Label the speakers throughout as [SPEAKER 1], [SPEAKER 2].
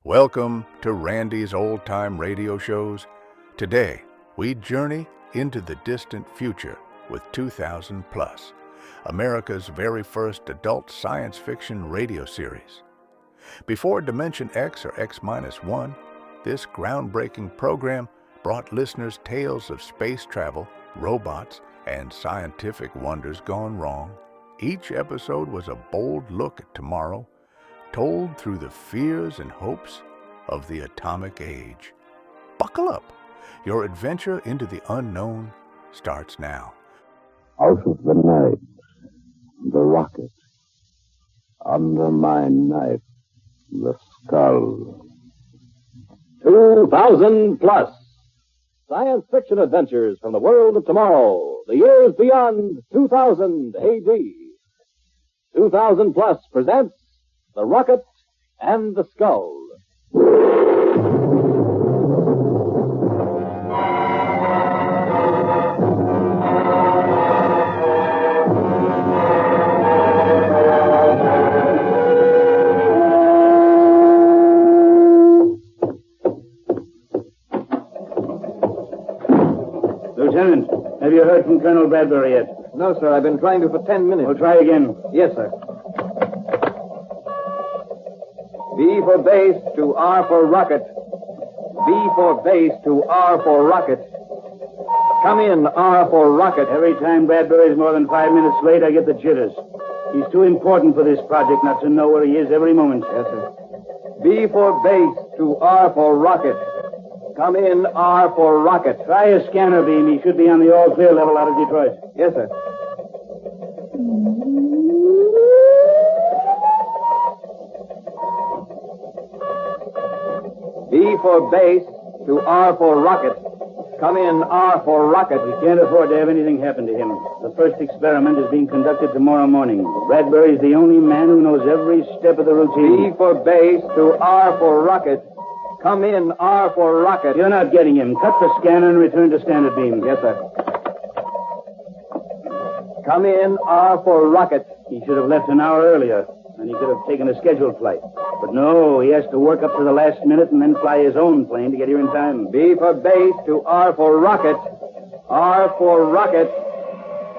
[SPEAKER 1] Welcome to Randy's Old Time Radio Shows. Today, we journey into the distant future with 2000 Plus, America's very first adult science fiction radio series. Before Dimension X or X-1, this groundbreaking program brought listeners tales of space travel, robots, and scientific wonders gone wrong. Each episode was a bold look at tomorrow, told through the fears and hopes of the atomic age. Buckle up. Your adventure into the unknown starts now.
[SPEAKER 2] Out of the night, the rocket. Under my knife, the skull.
[SPEAKER 3] 2000 Plus. Science fiction adventures from the world of tomorrow. The years beyond 2000 AD. 2000 Plus presents The Rocket and the Skull.
[SPEAKER 4] Lieutenant, have you heard from Colonel Bradbury yet?
[SPEAKER 3] No, sir. I've been trying to for 10 minutes.
[SPEAKER 4] We'll try again.
[SPEAKER 3] Yes, sir. B for base to R for rocket. B for base to R for rocket. Come in, R for rocket.
[SPEAKER 4] Every time Bradbury's more than 5 minutes late, I get the jitters. He's too important for this project not to know where he is every moment.
[SPEAKER 3] Yes, sir. B for base to R for rocket. Come in, R for rocket.
[SPEAKER 4] Try a scanner beam. He should be on the all-clear level out of Detroit.
[SPEAKER 3] Yes, sir. B for base to R for rocket. Come in, R for rocket.
[SPEAKER 4] We can't afford to have anything happen to him. The first experiment is being conducted tomorrow morning. Bradbury's the only man who knows every step of the routine.
[SPEAKER 3] B for base to R for rocket. Come in, R for rocket.
[SPEAKER 4] You're not getting him. Cut the scanner and return to standard beam.
[SPEAKER 3] Yes, sir. Come in, R for rocket.
[SPEAKER 4] He should have left an hour earlier, and he could have taken a scheduled flight. But no, he has to work up to the last minute and then fly his own plane to get here in time.
[SPEAKER 3] B for base to R for rocket. R for rocket.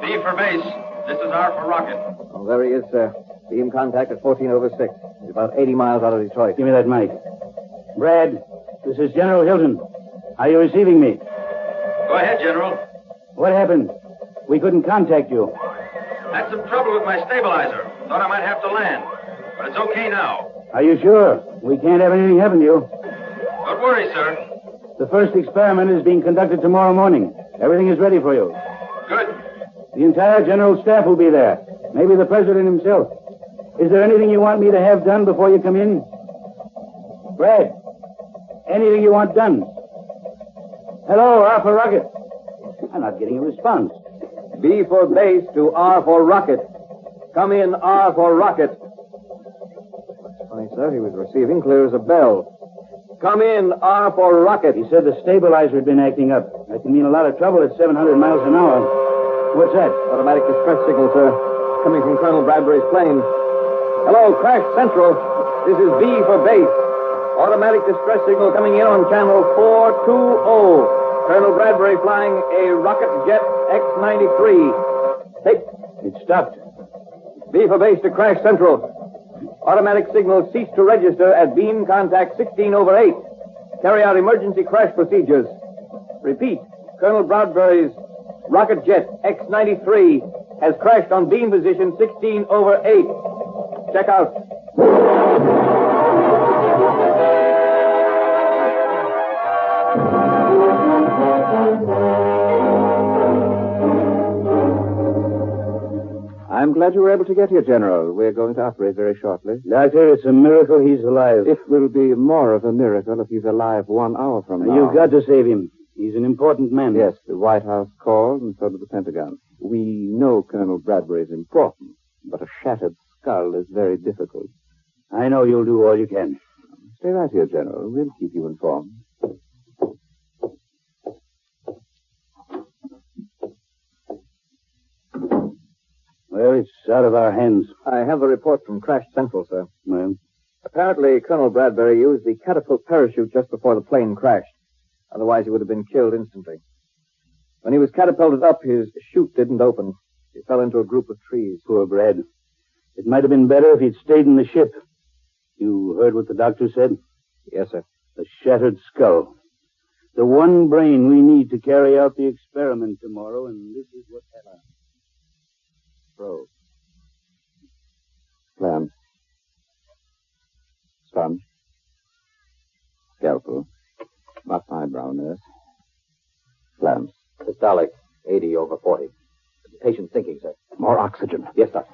[SPEAKER 5] B for base. This is R for rocket.
[SPEAKER 3] Oh, there he is, sir. Beam contact at 14 over 6. He's about 80 miles out of Detroit.
[SPEAKER 4] Give me that mic. Brad, this is General Hilton. Are you receiving me?
[SPEAKER 5] Go ahead, General.
[SPEAKER 4] What happened? We couldn't contact you.
[SPEAKER 5] Had some trouble with my stabilizer. Thought I might have to land. But it's okay now.
[SPEAKER 4] Are you sure? We can't have anything happen to you.
[SPEAKER 5] Don't worry, sir.
[SPEAKER 4] The first experiment is being conducted tomorrow morning. Everything is ready for you.
[SPEAKER 5] Good.
[SPEAKER 4] The entire general staff will be there. Maybe the president himself. Is there anything you want me to have done before you come in? Brad, anything you want done? Hello, R for rocket. I'm not getting a response.
[SPEAKER 3] B for base to R for rocket. Come in, R for rocket. That's funny, sir. He was receiving clear as a bell. Come in, R for rocket.
[SPEAKER 4] He said the stabilizer had been acting up. That can mean a lot of trouble at 700 miles an hour. What's that?
[SPEAKER 3] Automatic distress signal, sir. Coming from Colonel Bradbury's plane. Hello, Crash Central. This is B for base. Automatic distress signal coming in on channel 420. Colonel Bradbury flying a rocket jet X-93. Take.
[SPEAKER 4] It stopped.
[SPEAKER 3] B for base to Crash Central. Automatic signal cease to register at beam contact 16 over 8. Carry out emergency crash procedures. Repeat. Colonel Bradbury's rocket jet X-93 has crashed on beam position 16 over 8. Check out. I'm glad you were able to get here, General. We're going to operate very shortly.
[SPEAKER 4] Doctor, it's a miracle he's alive.
[SPEAKER 3] It will be more of a miracle if he's alive 1 hour from now.
[SPEAKER 4] You've got to save him. He's an important man.
[SPEAKER 3] Yes, the White House called, and so did the Pentagon. We know Colonel Bradbury is important, but a shattered skull is very difficult.
[SPEAKER 4] I know you'll do all you can.
[SPEAKER 3] Stay right here, General. We'll keep you informed.
[SPEAKER 4] Well, it's out of our hands.
[SPEAKER 3] I have the report from Crash Central, sir.
[SPEAKER 4] Well?
[SPEAKER 3] A Apparently, Colonel Bradbury used the catapult parachute just before the plane crashed. Otherwise, he would have been killed instantly. When he was catapulted up, his chute didn't open. He fell into a group of trees.
[SPEAKER 4] Poor Brad. It might have been better if he'd stayed in the ship. You heard what the doctor said?
[SPEAKER 3] Yes, sir.
[SPEAKER 4] A shattered skull. The one brain we need to carry out the experiment tomorrow, and this is what happened.
[SPEAKER 2] Probe. Clamp. Sponge. Scalpel. Mark eyebrow, nurse. Clamps.
[SPEAKER 6] Systolic, 80 over 40. Patient thinking, sir.
[SPEAKER 2] More oxygen.
[SPEAKER 6] Yes, sir.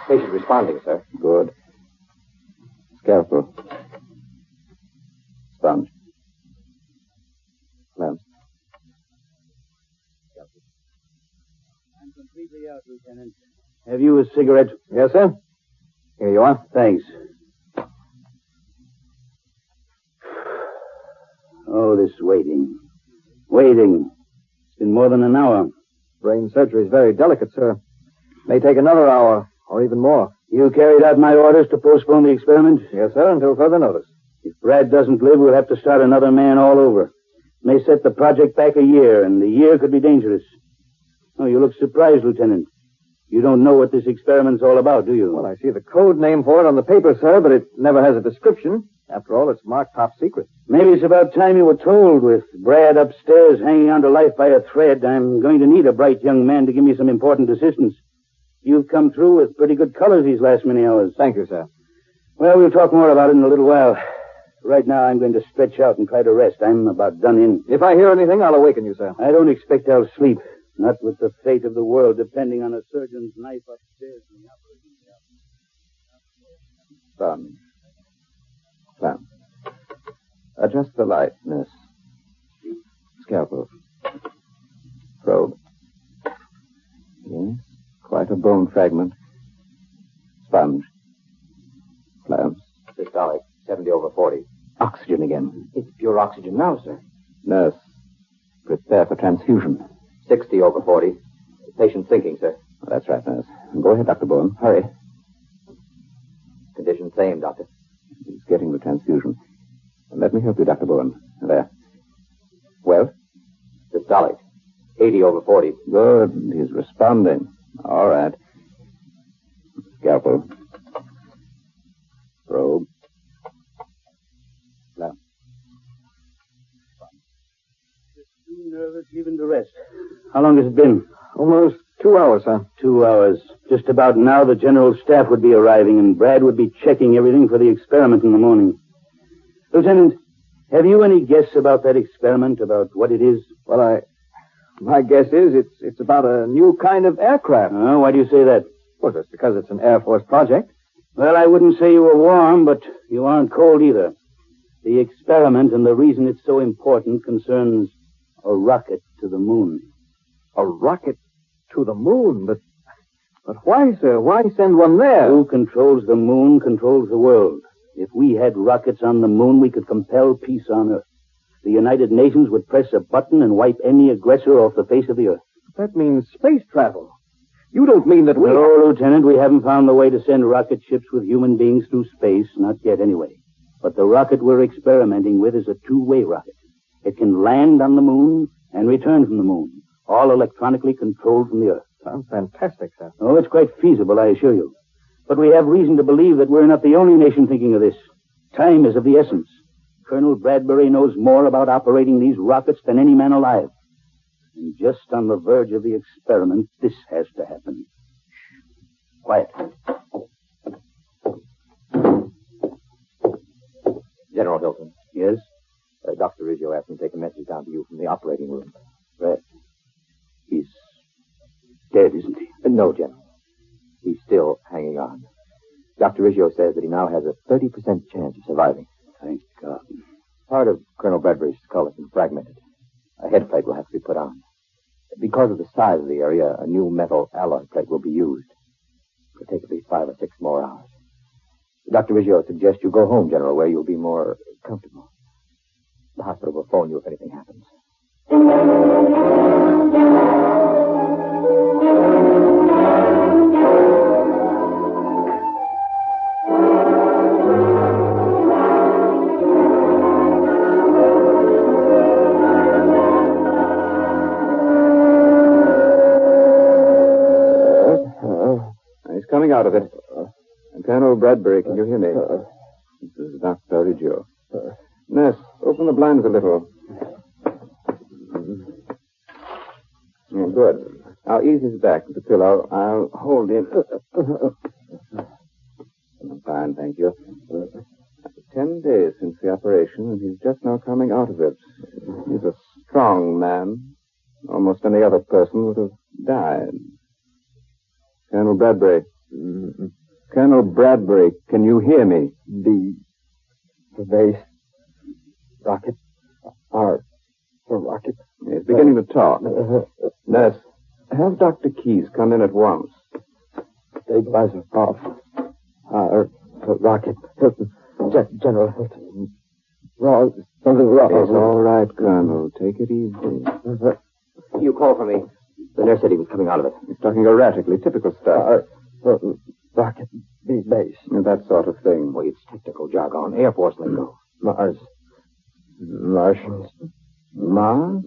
[SPEAKER 6] Patient responding, sir.
[SPEAKER 2] Good. Scalpel. Sponge. Clamps.
[SPEAKER 4] I'm completely out, Lieutenant. Have you a cigarette?
[SPEAKER 3] Yes, sir. Here you are.
[SPEAKER 4] Thanks. Oh, this waiting. Waiting. It's been more than an hour.
[SPEAKER 3] Brain surgery is very delicate, sir. May take another hour, or even more.
[SPEAKER 4] You carried out my orders to postpone the experiment?
[SPEAKER 3] Yes, sir, until further notice.
[SPEAKER 4] If Brad doesn't live, we'll have to start another man all over. May set the project back a year, and the year could be dangerous. Oh, you look surprised, Lieutenant. You don't know what this experiment's all about, do you?
[SPEAKER 3] Well, I see the code name for it on the paper, sir, but it never has a description. After all, it's marked top secret.
[SPEAKER 4] Maybe it's about time you were told. With Brad upstairs hanging on to life by a thread, I'm going to need a bright young man to give me some important assistance. You've come through with pretty good colors these last many hours.
[SPEAKER 3] Thank you, sir.
[SPEAKER 4] Well, we'll talk more about it in a little while. Right now, I'm going to stretch out and try to rest. I'm about done in.
[SPEAKER 3] If I hear anything, I'll awaken you, sir.
[SPEAKER 4] I don't expect I'll sleep. Not with the fate of the world depending on a surgeon's knife upstairs in the operating room.
[SPEAKER 2] Sponge. Clamp. Adjust the light, nurse. Scalpel. Probe. Yes, quite a bone fragment. Sponge. Clamps.
[SPEAKER 6] Systolic, 70 over 40.
[SPEAKER 2] Oxygen again.
[SPEAKER 6] It's pure oxygen now, sir.
[SPEAKER 2] Nurse, prepare for transfusion.
[SPEAKER 6] 60 over 40. Patient thinking, sir.
[SPEAKER 2] That's right, nurse. Go ahead, Dr. Bourne. Hurry.
[SPEAKER 6] Condition same, doctor.
[SPEAKER 2] He's getting the transfusion. Let me help you, Dr. Bourne. There. Well?
[SPEAKER 6] Systolic, 80 over 40.
[SPEAKER 2] Good. He's responding. All right. Scalpel. Probe. Clamp.
[SPEAKER 4] Too nervous even to rest. How long has it been?
[SPEAKER 3] Almost 2 hours, sir.
[SPEAKER 4] 2 hours. Just about now, the general staff would be arriving, and Brad would be checking everything for the experiment in the morning. Lieutenant, have you any guess about that experiment, about what it is?
[SPEAKER 3] Well, my guess is it's about a new kind of aircraft.
[SPEAKER 4] Oh, why do you say that?
[SPEAKER 3] Well, just because it's an Air Force project.
[SPEAKER 4] Well, I wouldn't say you were warm, but you aren't cold either. The experiment and the reason it's so important concerns a rocket to the moon.
[SPEAKER 3] A rocket to the moon? But why, sir? Why send one there?
[SPEAKER 4] Who controls the moon controls the world. If we had rockets on the moon, we could compel peace on Earth. The United Nations would press a button and wipe any aggressor off the face of the Earth.
[SPEAKER 3] That means space travel. You don't mean that we...
[SPEAKER 4] No, Lieutenant, we haven't found the way to send rocket ships with human beings through space, not yet anyway. But the rocket we're experimenting with is a two-way rocket. It can land on the moon and return from the moon, all electronically controlled from the Earth.
[SPEAKER 3] Sounds fantastic, sir.
[SPEAKER 4] Oh, it's quite feasible, I assure you. But we have reason to believe that we're not the only nation thinking of this. Time is of the essence. Colonel Bradbury knows more about operating these rockets than any man alive. And just on the verge of the experiment, this has to happen. Quiet.
[SPEAKER 6] General Hilton.
[SPEAKER 4] Yes?
[SPEAKER 6] Dr. Riggio asked me to take a message down to you from the operating room.
[SPEAKER 4] Brad. He's dead, isn't he?
[SPEAKER 6] No, General. He's still hanging on. Dr. Riggio says that he now has a 30% chance of surviving.
[SPEAKER 4] Thank God.
[SPEAKER 6] Part of Colonel Bradbury's skull has been fragmented. A head plate will have to be put on. Because of the size of the area, a new metal alloy plate will be used. It'll take at least 5 or 6 more hours. Dr. Riggio suggests you go home, General, where you'll be more comfortable. The hospital will phone you if anything happens.
[SPEAKER 2] Bradbury, can you hear me? This is Dr. Riggio. Nurse, open the blinds a little. Good. Now ease his back with the pillow. I'll hold him. I'm fine, thank you. 10 days since the operation, and he's just now coming out of it. He's a strong man. Almost any other person would have died. Colonel Bradbury. Colonel Bradbury, can you hear me?
[SPEAKER 6] The base. Rocket. R. For rocket.
[SPEAKER 2] He's beginning to talk. Nurse, have Dr. Keyes come in at once.
[SPEAKER 6] Stabilizer off. R. For rocket. General Hilton. Wrong. Something wrong.
[SPEAKER 2] It's all right, Colonel. Take it easy.
[SPEAKER 6] You called for me. The nurse said he was coming out of it.
[SPEAKER 2] He's talking erratically. Typical stuff.
[SPEAKER 6] Rocket. B base.
[SPEAKER 2] That sort of thing.
[SPEAKER 6] Well, it's technical jargon. Air Force lingo. Mars. Martians.
[SPEAKER 2] Mars?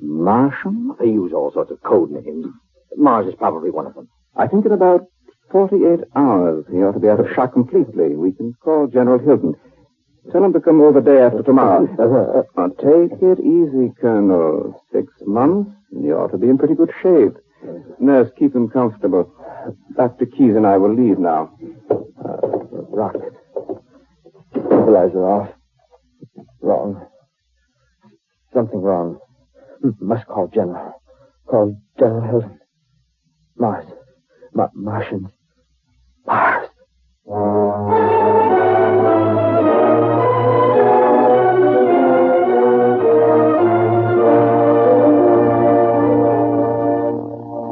[SPEAKER 2] Martian?
[SPEAKER 6] They use all sorts of code names. Mars is probably one of them.
[SPEAKER 2] I think in about 48 hours he ought to be out of shock completely. We can call General Hilton. Tell him to come over the day after tomorrow. Now, take it easy, Colonel. 6 months, and you ought to be in pretty good shape. Nurse, keep him comfortable. Dr. Keyes and I will leave now.
[SPEAKER 6] Rocket. Stabilizer off. Wrong. Something wrong. Must call General. Call General Hilton. Mars. Martians. Mars.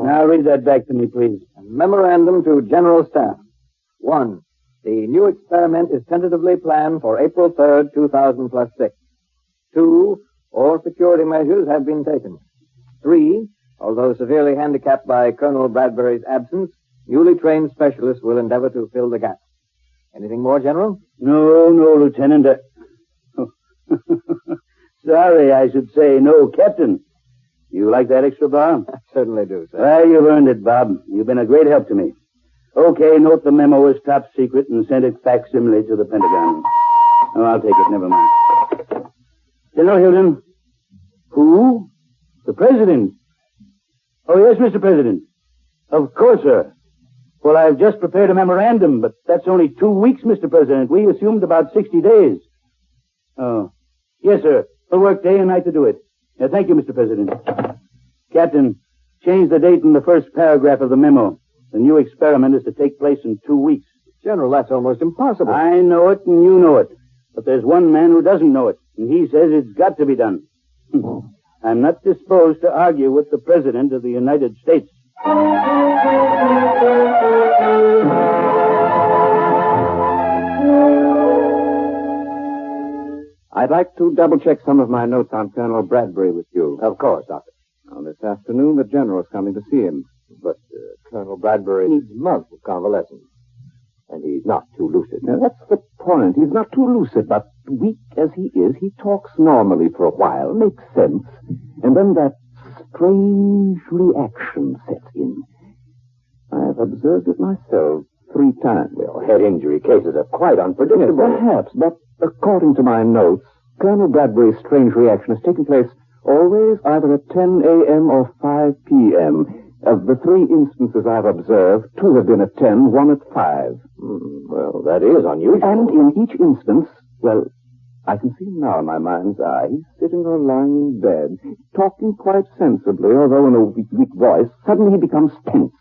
[SPEAKER 4] Now read that back to me, please.
[SPEAKER 3] Memorandum to General Staff. 1. The new experiment is tentatively planned for April 3rd, 2000 plus 6. 2. All security measures have been taken. 3. Although severely handicapped by Colonel Bradbury's absence, newly trained specialists will endeavor to fill the gaps. Anything more, General?
[SPEAKER 4] No, Lieutenant. Sorry, I should say no, Captain. You like that extra bar?
[SPEAKER 3] I certainly do, sir.
[SPEAKER 4] Well, you've earned it, Bob. You've been a great help to me. Okay, note the memo is top secret and send it facsimile to the Pentagon. Oh, I'll take it. Never mind. General Hilton. Who? The President. Oh, yes, Mr. President. Of course, sir. Well, I've just prepared a memorandum, but that's only 2 weeks, Mr. President. We assumed about 60 days. Oh. Yes, sir. We'll work day and night to do it. Thank you, Mr. President. Captain, change the date in the first paragraph of the memo. The new experiment is to take place in 2 weeks.
[SPEAKER 3] General, that's almost impossible.
[SPEAKER 4] I know it and you know it. But there's one man who doesn't know it, and he says it's got to be done. I'm not disposed to argue with the President of the United States.
[SPEAKER 2] I'd like to double-check some of my notes on Colonel Bradbury with you.
[SPEAKER 6] Of course, Doctor.
[SPEAKER 2] Now, this afternoon, the General's coming to see him.
[SPEAKER 6] But Colonel Bradbury needs months of convalescence. And he's not too lucid.
[SPEAKER 2] Now, that's the point. He's not too lucid, but weak as he is, he talks normally for a while, makes sense, and then that strange reaction sets in. I've observed it myself 3 times.
[SPEAKER 6] Well, head injury cases are quite unpredictable.
[SPEAKER 2] Yes, perhaps, but according to my notes, Colonel Bradbury's strange reaction has taken place always either at 10 a.m. or 5 p.m. Of the 3 instances I've observed, 2 have been at 10, 1 at 5.
[SPEAKER 6] Well, that is unusual.
[SPEAKER 2] And in each instance, well, I can see him now in my mind's eye. He's sitting or lying in bed, talking quite sensibly, although in a weak voice. Suddenly he becomes tense.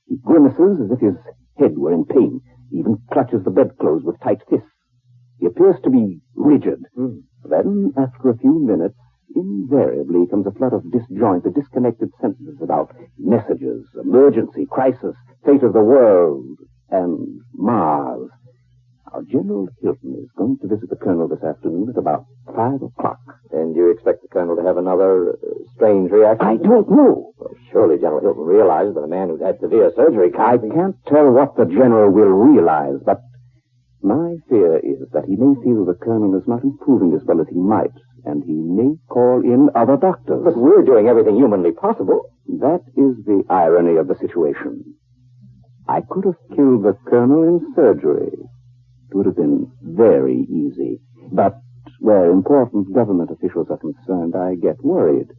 [SPEAKER 2] He grimaces as if his head were in pain. He even clutches the bedclothes with tight fists. He appears to be rigid. Then, after a few minutes, invariably comes a flood of disjointed, disconnected sentences about messages, emergency, crisis, fate of the world, and Mars. Now, General Hilton is going to visit the Colonel this afternoon at about 5 o'clock.
[SPEAKER 6] And you expect the Colonel to have another strange reaction?
[SPEAKER 2] I don't know.
[SPEAKER 6] Well, surely General Hilton realizes that a man who's had severe surgery
[SPEAKER 2] I can't tell what the General will realize, but my fear is that he may feel the Colonel is not improving as well as he might, and he may call in other doctors.
[SPEAKER 6] But we're doing everything humanly possible.
[SPEAKER 2] That is the irony of the situation. I could have killed the colonel in surgery. It would have been very easy. But where important government officials are concerned, I get worried.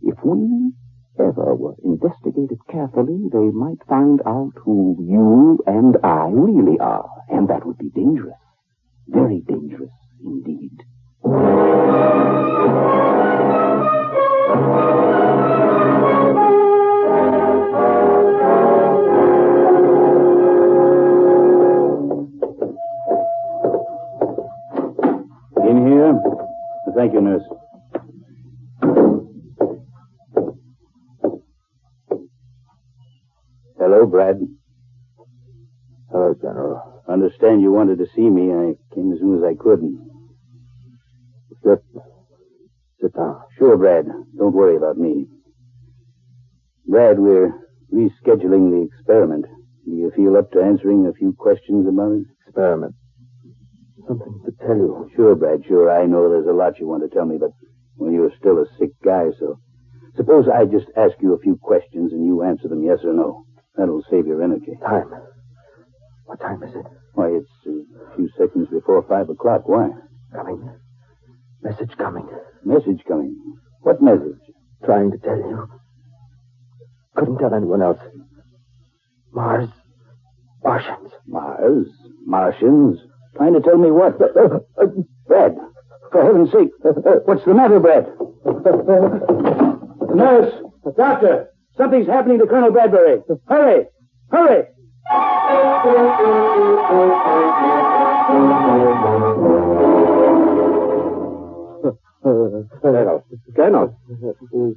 [SPEAKER 2] If we ever were investigated carefully, they might find out who you and I really are. And that would be dangerous. Very dangerous indeed.
[SPEAKER 4] In here? Thank you, nurse.
[SPEAKER 6] Hello, Brad. Hello, General.
[SPEAKER 4] Understand you wanted to see me. I came as soon as I could.
[SPEAKER 6] Sit down.
[SPEAKER 4] Sure, Brad. Don't worry about me. Brad, we're rescheduling the experiment. Do you feel up to answering a few questions about it?
[SPEAKER 6] Experiment. Something to tell you.
[SPEAKER 4] Sure, Brad, sure. I know there's a lot you want to tell me, but well, you're still a sick guy, so suppose I just ask you a few questions and you answer them yes or no. That'll save your energy.
[SPEAKER 6] Time. What time is it?
[SPEAKER 4] Why, it's a few seconds before 5 o'clock. Why?
[SPEAKER 6] Coming. Message coming.
[SPEAKER 4] Message coming. What message?
[SPEAKER 6] Trying to tell you. Couldn't tell anyone else. Mars. Martians.
[SPEAKER 4] Mars? Martians? Trying to tell me what? Brad, for heaven's sake, what's the matter, Brad? Nurse! Doctor! Something's happening to Colonel Bradbury. Hurry! Hurry!
[SPEAKER 2] Colonel.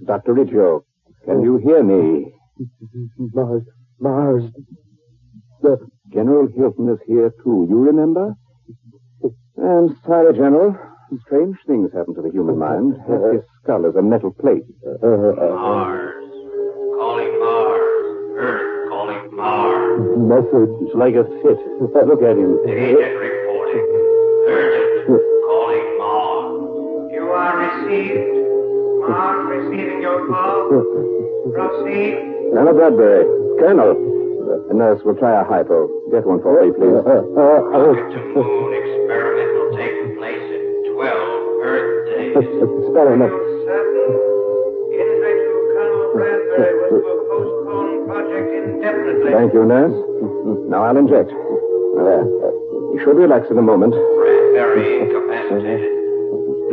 [SPEAKER 2] Dr. Riggio, can you hear me?
[SPEAKER 6] Mars.
[SPEAKER 2] General Hilton is here, too. You remember? I'm sorry, General. Strange things happen to the human mind. His skull is a metal plate.
[SPEAKER 5] Mars. Calling Mars. Earth calling Mars.
[SPEAKER 6] Message.
[SPEAKER 4] It's like a fit. Look at him.
[SPEAKER 5] Agent reporting. Urgent. Calling Mars. You are received. Mars receiving your call. Proceed.
[SPEAKER 2] Colonel Bradbury. Colonel. The nurse will try a hypo. Get one for me, please.
[SPEAKER 5] Rocket to moon experiment will take place in 12 Earth days.
[SPEAKER 2] Experiment.
[SPEAKER 5] Certain? Insight to Colonel Bradbury was to a postponed project indefinitely.
[SPEAKER 2] Thank you, nurse. Now I'll inject. There. You should relax in a moment.
[SPEAKER 5] Bradbury incapacitated.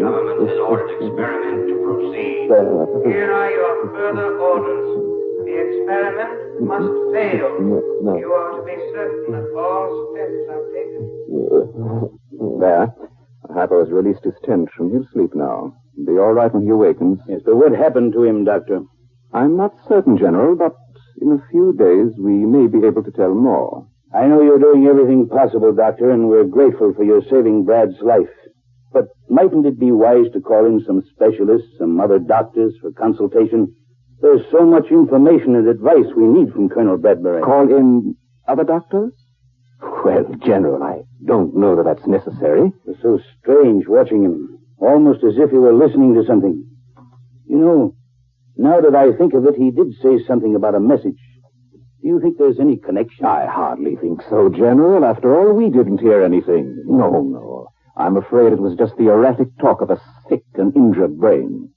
[SPEAKER 5] Government has ordered experiment to proceed. Here are your further orders. The experiment must fail. You are to be certain that all steps are taken.
[SPEAKER 2] There. The hypo has released his tension. He'll sleep now. Be all right when he awakens.
[SPEAKER 4] Yes, but what happened to him, Doctor?
[SPEAKER 2] I'm not certain, General, but in a few days we may be able to tell more.
[SPEAKER 4] I know you're doing everything possible, Doctor, and we're grateful for your saving Brad's life. But mightn't it be wise to call in some specialists, some other doctors for consultation? There's so much information and advice we need from Colonel Bradbury.
[SPEAKER 2] Call in other doctors? Well, General, I don't know that that's necessary.
[SPEAKER 4] It was so strange watching him, almost as if he were listening to something. You know, now that I think of it, he did say something about a message. Do you think there's any connection?
[SPEAKER 2] I hardly think so, General. After all, we didn't hear anything. No. I'm afraid it was just the erratic talk of a sick and injured brain.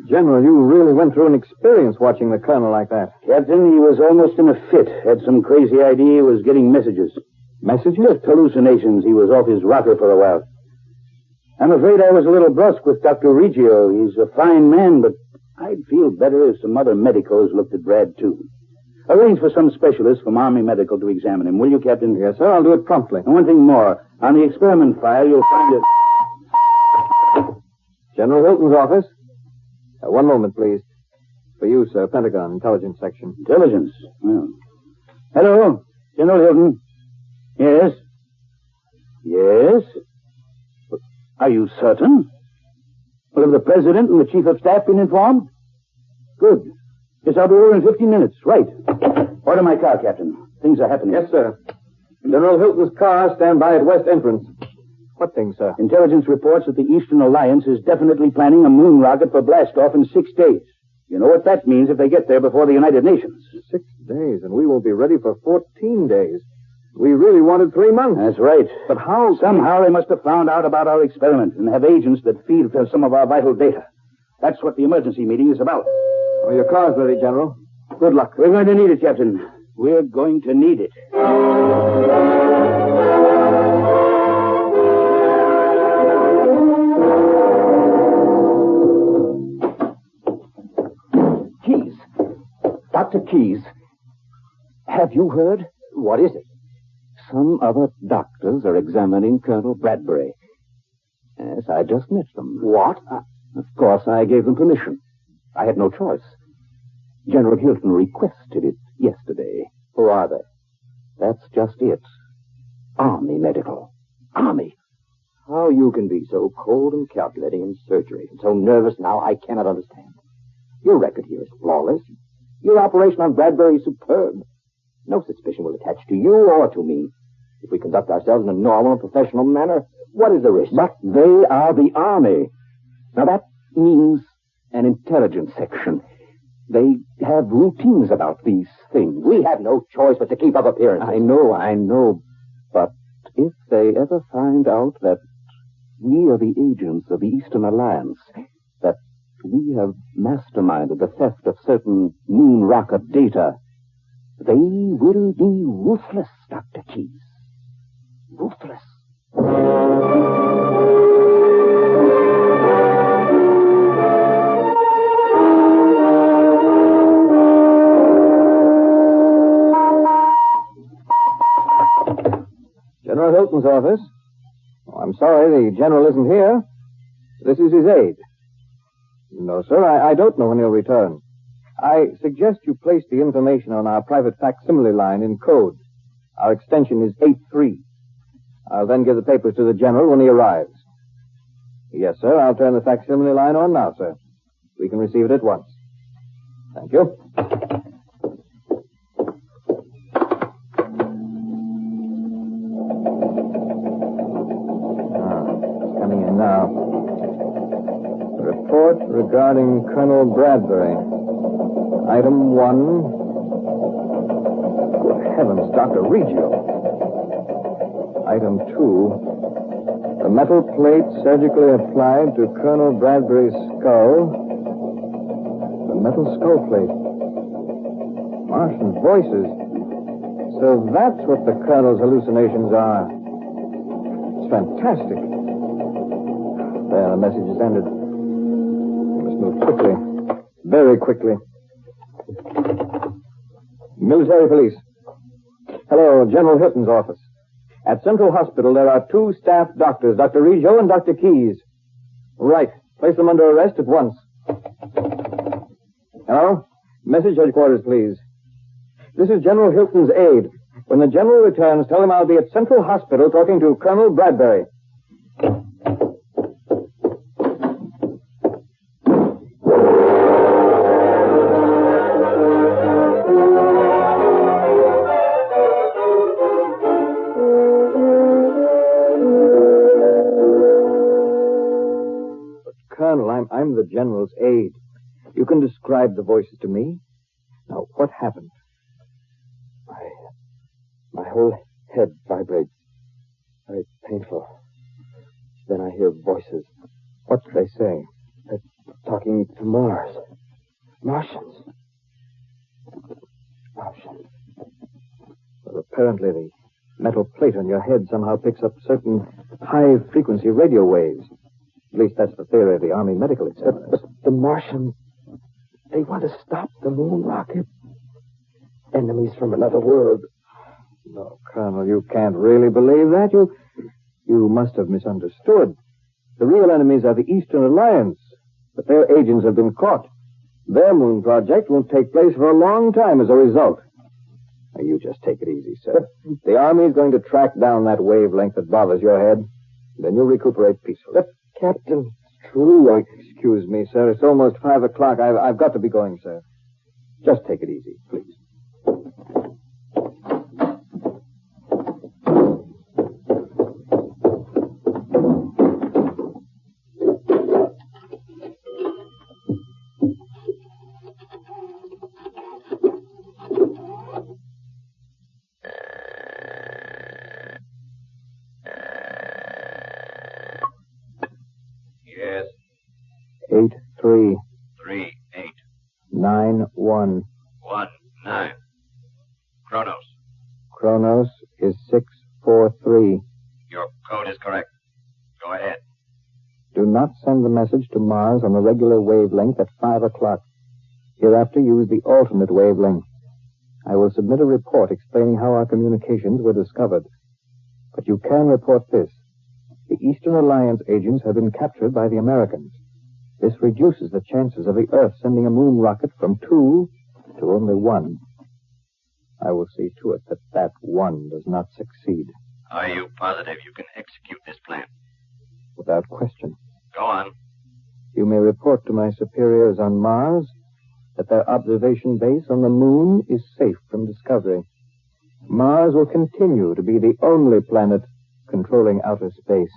[SPEAKER 3] General, you really went through an experience watching the colonel like that.
[SPEAKER 4] Captain, he was almost in a fit. Had some crazy idea he was getting messages.
[SPEAKER 3] Messages?
[SPEAKER 4] Just hallucinations. He was off his rocker for a while. I'm afraid I was a little brusque with Dr. Riggio. He's a fine man, but I'd feel better if some other medicos looked at Brad, too. Arrange for some specialist from Army Medical to examine him, will you, Captain?
[SPEAKER 3] Yes, sir. I'll do it promptly.
[SPEAKER 4] And one thing more. On the experiment file, you'll find it.
[SPEAKER 3] General Hilton's office. One moment, please. For you, sir. Pentagon, Intelligence Section.
[SPEAKER 4] Intelligence? Well. Hello, General Hilton. Yes? Yes? Are you certain? Well, have the President and the Chief of Staff been informed? Good. Yes, I'll be over in 15 minutes. Right. Order my car, Captain. Things are happening.
[SPEAKER 3] Yes, sir. General Hilton's car, stand by at west entrance. What thing, sir?
[SPEAKER 4] Intelligence reports that the Eastern Alliance is definitely planning a moon rocket for blastoff in 6 days. You know what that means if they get there before the United Nations.
[SPEAKER 3] 6 days, and we won't be ready for 14 days. We really wanted 3 months.
[SPEAKER 4] That's right.
[SPEAKER 3] But how?
[SPEAKER 4] Somehow they must have found out about our experiment and have agents that feed some of our vital data. That's what the emergency meeting is about.
[SPEAKER 3] Well, your car's ready, General. Good luck.
[SPEAKER 4] We're going to need it, Captain. We're going to need it.
[SPEAKER 2] Keys. Dr. Keys. Have you heard?
[SPEAKER 6] What is it?
[SPEAKER 2] Some other doctors are examining Colonel Bradbury. Yes, I just met them.
[SPEAKER 6] What?
[SPEAKER 2] Of course, I gave them permission. I had no choice. General Hilton requested it yesterday.
[SPEAKER 6] Who are they?
[SPEAKER 2] That's just it. Army medical. Army.
[SPEAKER 6] How you can be so cold and calculating in surgery and so nervous now, I cannot understand. Your record here is flawless. Your operation on Bradbury is superb. No suspicion will attach to you or to me. If we conduct ourselves in a normal and professional manner, what is the risk?
[SPEAKER 2] But they are the Army. Now, that means an intelligence section. They have routines about these things.
[SPEAKER 6] We have no choice but to keep up appearances.
[SPEAKER 2] I know. But if they ever find out that we are the agents of the Eastern Alliance, that we have masterminded the theft of certain moon rocket data, they will be ruthless, Dr. Keys. Ruthless.
[SPEAKER 3] General Hilton's office. Oh, I'm sorry, the General isn't here. This is his aide. No, sir, I don't know when he'll return. I suggest you place the information on our private facsimile line in code. Our extension is 83. I'll then give the papers to the General when he arrives. Yes, sir, I'll turn the facsimile line on now, sir. We can receive it at once. Thank you. It's coming in now. Report regarding Colonel Bradbury. Item 1. Good heavens, Dr. Reggio. Item 2. The metal plate surgically applied to Colonel Bradbury's skull. The metal skull plate. Martian voices. So that's what the Colonel's hallucinations are. It's fantastic. There, the message is ended. We must move quickly. Very quickly. Military police. Hello, General Hilton's office. At Central Hospital, there are 2 staff doctors, Dr. Reggio and Dr. Keys. Right. Place them under arrest at once. Hello? Message headquarters, please. This is General Hilton's aide. When the General returns, tell him I'll be at Central Hospital talking to Colonel Bradbury. Colonel, I'm the General's aide. You can describe the voices to me. Now, what happened?
[SPEAKER 6] My whole head vibrates. Very painful. Then I hear voices.
[SPEAKER 3] What do they say?
[SPEAKER 6] They're talking to Mars. Martians. Martians.
[SPEAKER 3] Well, apparently the metal plate on your head somehow picks up certain high-frequency radio waves. At least that's the theory of the Army medical experts.
[SPEAKER 6] But the Martians, they want to stop the moon rocket. Enemies from another world.
[SPEAKER 3] No, Colonel, you can't really believe that. You must have misunderstood. The real enemies are the Eastern Alliance, but their agents have been caught. Their moon project won't take place for a long time as a result. Now, you just take it easy, sir. The Army is going to track down that wavelength that bothers your head. Then you'll recuperate peacefully.
[SPEAKER 6] But, Captain, it's true.
[SPEAKER 3] Excuse me, sir. It's almost 5 o'clock. I've got to be going, sir. Just take it easy, please.
[SPEAKER 2] 3.
[SPEAKER 5] 3, 8,
[SPEAKER 2] 9, 1.
[SPEAKER 5] 1, 9. Kronos,
[SPEAKER 2] Kronos is 6, 4, 3.
[SPEAKER 5] your code is correct. Go ahead.
[SPEAKER 2] Do not send the message to Mars on the regular wavelength at 5 o'clock. Hereafter use the alternate wavelength. I will submit a report explaining how our communications were discovered. But you can report this. The Eastern Alliance agents have been captured by the Americans. This reduces the chances of the Earth sending a moon rocket from 2 to only 1. I will see to it that that 1 does not succeed.
[SPEAKER 5] Are you positive you can execute this plan?
[SPEAKER 2] Without question.
[SPEAKER 5] Go on.
[SPEAKER 2] You may report to my superiors on Mars that their observation base on the moon is safe from discovery. Mars will continue to be the only planet controlling outer space.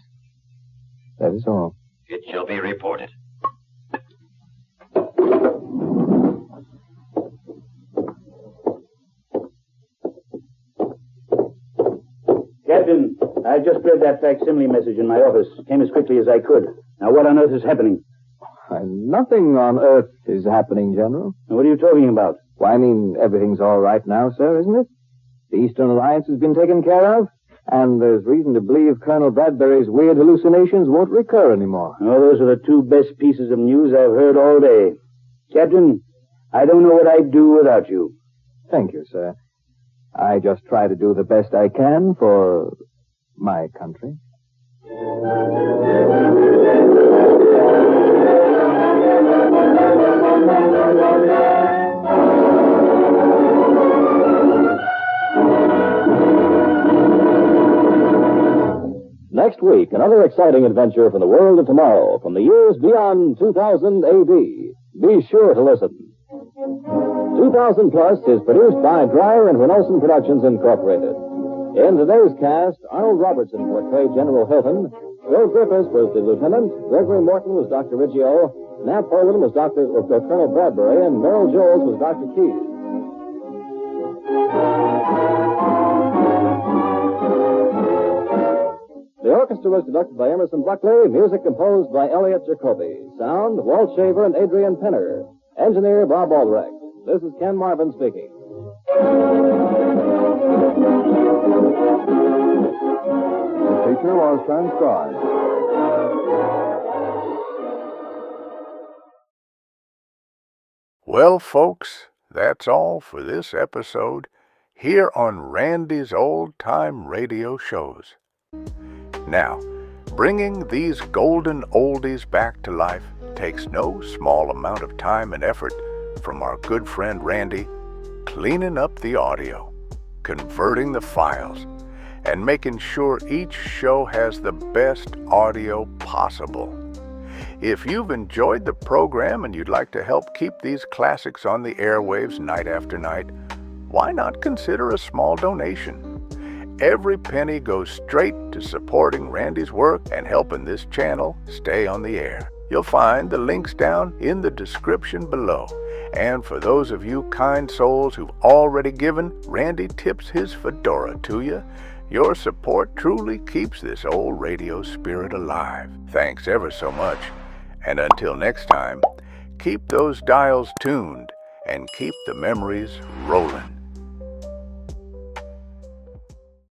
[SPEAKER 2] That is all.
[SPEAKER 5] It shall be reported.
[SPEAKER 4] Captain, I just read that facsimile message in my office. Came as quickly as I could. Now, what on earth is happening?
[SPEAKER 2] Nothing on Earth is happening, General.
[SPEAKER 4] What are you talking about?
[SPEAKER 2] Why, I mean, everything's all right now, sir, isn't it? The Eastern Alliance has been taken care of, and there's reason to believe Colonel Bradbury's weird hallucinations won't recur anymore.
[SPEAKER 4] Oh, those are the two best pieces of news I've heard all day. Captain, I don't know what I'd do without you.
[SPEAKER 2] Thank you, sir. I just try to do the best I can for my country.
[SPEAKER 7] Next week, another exciting adventure from the world of tomorrow, from the years beyond 2000 AD. Be sure to listen. 2000 Plus is produced by Dreyer and Renolson Productions Incorporated. In today's cast, Arnold Robertson portrayed General Hilton, Bill Griffiths was the lieutenant, Gregory Morton was Dr. Riggio, Nat Poland was Colonel Bradbury, and Merrill Jones was Dr. Keyes. The orchestra was conducted by Emerson Buckley, music composed by Elliot Jacoby. Sound, Walt Shaver and Adrian Penner. Engineer, Bob Aldrich. This is Ken Marvin speaking.
[SPEAKER 1] The feature was transcribed. Well, folks, that's all for this episode here on Randy's Old Time Radio Shows. Now, bringing these golden oldies back to life takes no small amount of time and effort from our good friend Randy, cleaning up the audio, converting the files, and making sure each show has the best audio possible. If you've enjoyed the program and you'd like to help keep these classics on the airwaves night after night, why not consider a small donation? Every penny goes straight to supporting Randy's work and helping this channel stay on the air. You'll find the links down in the description below. And for those of you kind souls who've already given, Randy tips his fedora to you. Your support truly keeps this old radio spirit alive. Thanks ever so much. And until next time, keep those dials tuned and keep the memories rolling.